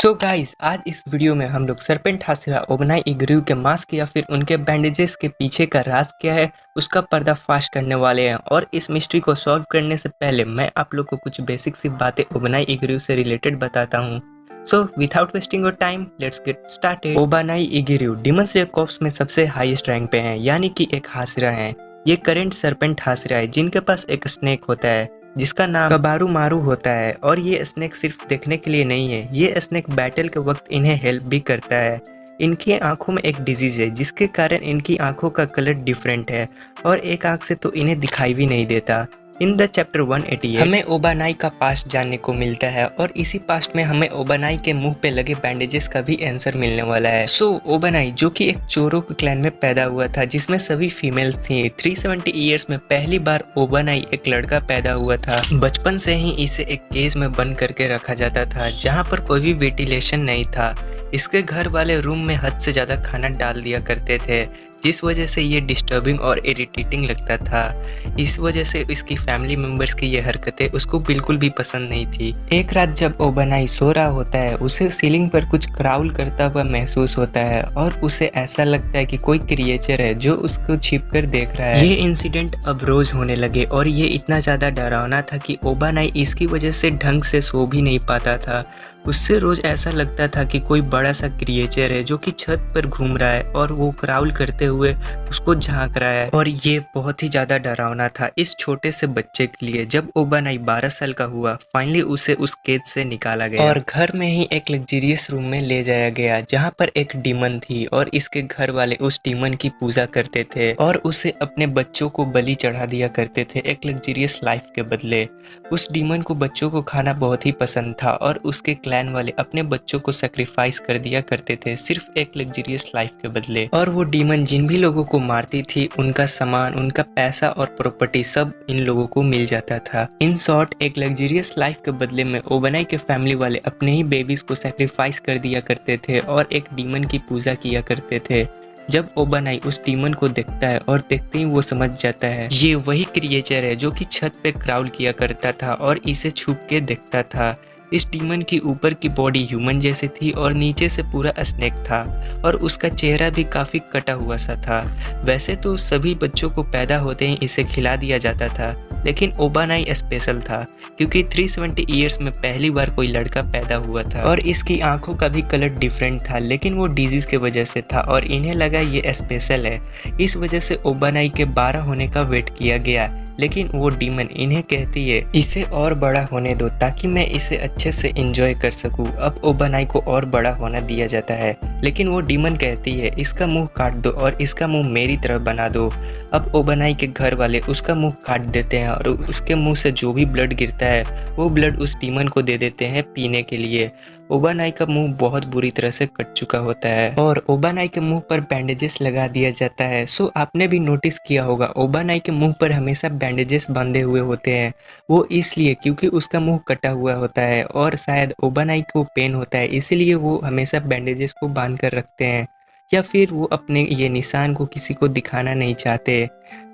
So guys, आज इस video में हम लोग सरपेंट हाशिरा ओबनाई इग्रिव के मास्क या फिर उनके बैंडेजेस के पीछे का राज क्या है उसका पर्दाफाश करने वाले हैं। और इस मिस्ट्री को सॉल्व करने से पहले मैं आप लोग को कुछ बेसिक सी बातें ओबनाई इग्रिव से रिलेटेड बताता हूँ। So without wasting your time let's get started. Obanai इग्रिव डीमन स्लेयर कॉर्प्स में सबसे हाईएस्ट रैंक पे हैं, यानी कि एक हाशिरा है। ये करेंट सरपेंट हाशिरा है जिनके पास एक स्नेक होता है जिसका नाम कबारू मारू होता है। और ये स्नेक सिर्फ देखने के लिए नहीं है, ये स्नेक बैटल के वक्त इन्हें हेल्प भी करता है। इनकी आंखों में एक डिजीज है जिसके कारण इनकी आंखों का कलर डिफरेंट है और एक आंख से तो इन्हें दिखाई भी नहीं देता। इन द चैप्टर 188 हमें ओबानाई का पास्ट जानने को मिलता है और इसी पास्ट में हमें ओबानाई के मुंह पे लगे बैंडेजेस का भी आंसर मिलने वाला है। सो ओबानाई जो कि एक चोरों के क्लैन में पैदा हुआ था जिसमें सभी फीमेल्स थी। 370 ईयर्स में पहली बार ओबानाई एक लड़का पैदा हुआ था। बचपन से ही इसे एक केज में बंद करके रखा जाता था जहाँ पर कोई भी वेंटिलेशन नहीं था। इसके घर वाले रूम में हद से ज्यादा खाना डाल दिया करते थे जिस वजह से ये डिस्टर्बिंग और इरिटेटिंग लगता था। इस वजह से इसकी फैमिली मेंबर्स की ये हरकतें उसको बिल्कुल भी पसंद नहीं थी। एक रात जब ओबानाई सो रहा होता है उसे सीलिंग पर कुछ क्राउल करता हुआ महसूस होता है और उसे ऐसा लगता है कि कोई क्रिएचर है जो उसको छिप कर देख रहा है। ये इंसिडेंट अब रोज होने लगे और ये इतना ज्यादा डरावना था कि ओबानाई इसकी वजह से ढंग से सो भी नहीं पाता था। उससे रोज ऐसा लगता था कि कोई बड़ा सा क्रिएचर है जो कि छत पर घूम रहा है और वो क्राउल करते हुए उसको झांक रहा है और ये बहुत ही ज्यादा डरावना था इस छोटे से बच्चे के लिए। जब ओबानाई 12 साल का हुआ फाइनली उसे उस केज से निकाला गया और घर में ही एक लग्जरियस रूम में ले जाया गया जहाँ पर एक डीमन थी और इसके घर वाले उस डीमन की पूजा करते थे और उसे अपने बच्चों को बलि चढ़ा दिया करते थे एक लग्जरियस लाइफ के बदले। उस डीमन को बच्चों को खाना बहुत ही पसंद था और उसके क्लैन वाले अपने बच्चों को सैक्रिफाइस कर दिया करते थे सिर्फ एक लग्जरियस लाइफ के बदले। और वो डीमन जिन भी लोगों को मारती थी उनका सामान, उनका पैसा और प्रॉपर्टी सब इन लोगों को मिल जाता था। इन शॉर्ट एक लग्जरियस लाइफ के बदले में ओबानाई के फैमिली वाले अपने ही बेबीज को सैक्रिफाइस कर दिया करते थे और एक डीमन की पूजा किया करते थे। जब ओबानाई उस डीमन को देखता है और देखते ही वो समझ जाता है ये वही क्रिएचर है जो कि छत पे क्राउल किया करता था और इसे छुप के देखता था। इस डीमन की ऊपर की बॉडी ह्यूमन जैसी थी और नीचे से पूरा स्नेक था और उसका चेहरा भी काफी कटा हुआ सा था। वैसे तो सभी बच्चों को पैदा होते ही इसे खिला दिया जाता था लेकिन ओबानाई स्पेशल था क्योंकि 370 ईयर्स में पहली बार कोई लड़का पैदा हुआ था और इसकी आंखों का भी कलर डिफरेंट था लेकिन वो डिजीज के वजह से था और इन्हें लगा ये स्पेशल है। इस वजह से ओबानाई के 12 होने का वेट किया गया लेकिन वो डीमन इन्हें कहती है इसे और बड़ा होने दो ताकि मैं इसे अच्छे से एंजॉय कर सकूं। अब ओबानाई को और बड़ा होना दिया जाता है लेकिन वो डीमन कहती है इसका मुंह काट दो और इसका मुंह मेरी तरफ बना दो। अब ओबानाई के घर वाले उसका मुंह काट देते हैं और उसके मुंह से जो भी ब्लड गिरता है वो ब्लड उस डीमन को दे देते हैं पीने के लिए। ओबानाई का मुंह बहुत बुरी तरह से कट चुका होता है और ओबानाई के मुंह पर बैंडेजेस लगा दिया जाता है। सो आपने भी नोटिस किया होगा ओबानाई के मुंह पर हमेशा बैंडेजेस बांधे हुए होते हैं। वो इसलिए क्योंकि उसका मुंह कटा हुआ होता है और शायद ओबानाई को पेन होता है इसीलिए वो हमेशा बैंडेजेस को बांध कर रखते हैं या फिर वो अपने ये निशान को किसी को दिखाना नहीं चाहते।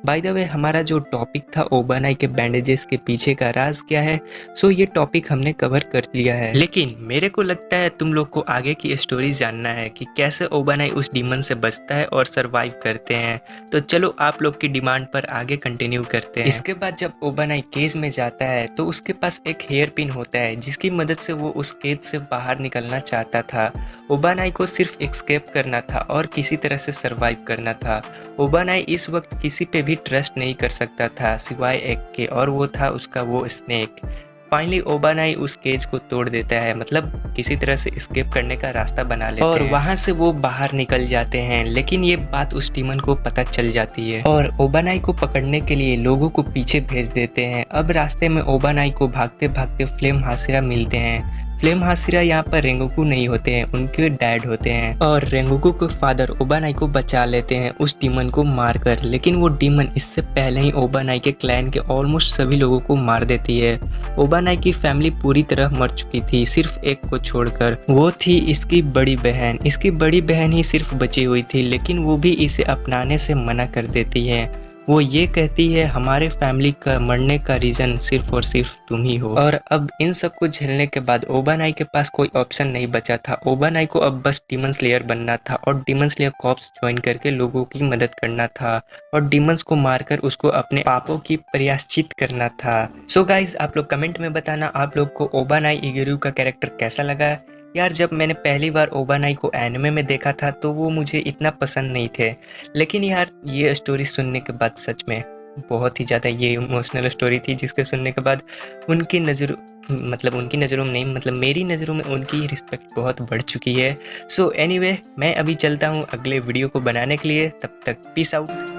बाय द वे हमारा जो टॉपिक था ओबानाई के बैंडेजेस के पीछे का राज क्या है, सो ये टॉपिक हमने कवर कर लिया है। लेकिन मेरे को लगता है तुम लोग को आगे की स्टोरी जानना है कि कैसे ओबानाई उस डीमन से बचता है और सरवाइव करते हैं। तो चलो आप लोग की डिमांड पर आगे कंटिन्यू करते हैं। इसके बाद जब ओबानाई केज में जाता है तो उसके पास एक हेयर पिन होता है जिसकी मदद से वो उस केज से बाहर निकलना चाहता था। ओबानाई को सिर्फ एस्केप करना था और किसी तरह से सरवाइव करना था। ओबानाई इस वक्त किसी पे भी ट्रस्ट नहीं कर सकता था सिवाय एक के और वो था उसका वो स्नेक। फाइनली ओबानाई उस केज को तोड़ देता है, मतलब किसी तरह से एस्केप करने का रास्ता बना लेते हैं और वहां से वो बाहर निकल जाते हैं। लेकिन ये बात उस डीमन को पता चल जाती है और ओबानाई को पकड़ने के लिए लोगों को पीछे भेज देते हैं। अब रास्ते में ओबानाई को भागते भागते फ्लेम हाशिरा मिलते हैं। फ्लेम हाशिरा यहाँ पर रेंगोकू नहीं होते हैं, उनके डैड होते हैं और रेंगोकू के फादर ओबानाई को बचा लेते हैं उस डीमन को मारकर। लेकिन वो डीमन इससे पहले ही ओबानाई के क्लैन के ऑलमोस्ट सभी लोगों को मार देती है। ओबानाई की फैमिली पूरी तरह मर चुकी थी सिर्फ एक को छोड़कर, वो थी इसकी बड़ी बहन। इसकी बड़ी बहन ही सिर्फ बची हुई थी लेकिन वो भी इसे अपनाने से मना कर देती है। वो ये कहती है हमारे फैमिली का मरने का रीज़न सिर्फ और सिर्फ तुम ही हो। और अब इन सब को झेलने के बाद ओबानाई के पास कोई ऑप्शन नहीं बचा था। ओबानाई को अब बस डीमन स्लेयर बनना था और डीमन स्लेयर कॉर्प्स ज्वाइन करके लोगों की मदद करना था और डीमंस को मारकर उसको अपने पापों की प्रायश्चित करना था। सो गाइज, आप लोग कमेंट में बताना आप लोग को ओबानाई इगिरू का कैरेक्टर कैसा लगा। यार, जब मैंने पहली बार ओबानाई को एनिमे में देखा था तो वो मुझे इतना पसंद नहीं थे, लेकिन यार ये स्टोरी सुनने के बाद सच में बहुत ही ज़्यादा ये इमोशनल स्टोरी थी, जिसके सुनने के बाद उनकी नज़रों में नहीं, मतलब मेरी नज़रों में उनकी रिस्पेक्ट बहुत बढ़ चुकी है। सो एनीवे, मैं अभी चलता हूँ अगले वीडियो को बनाने के लिए। तब तक पीस आउट।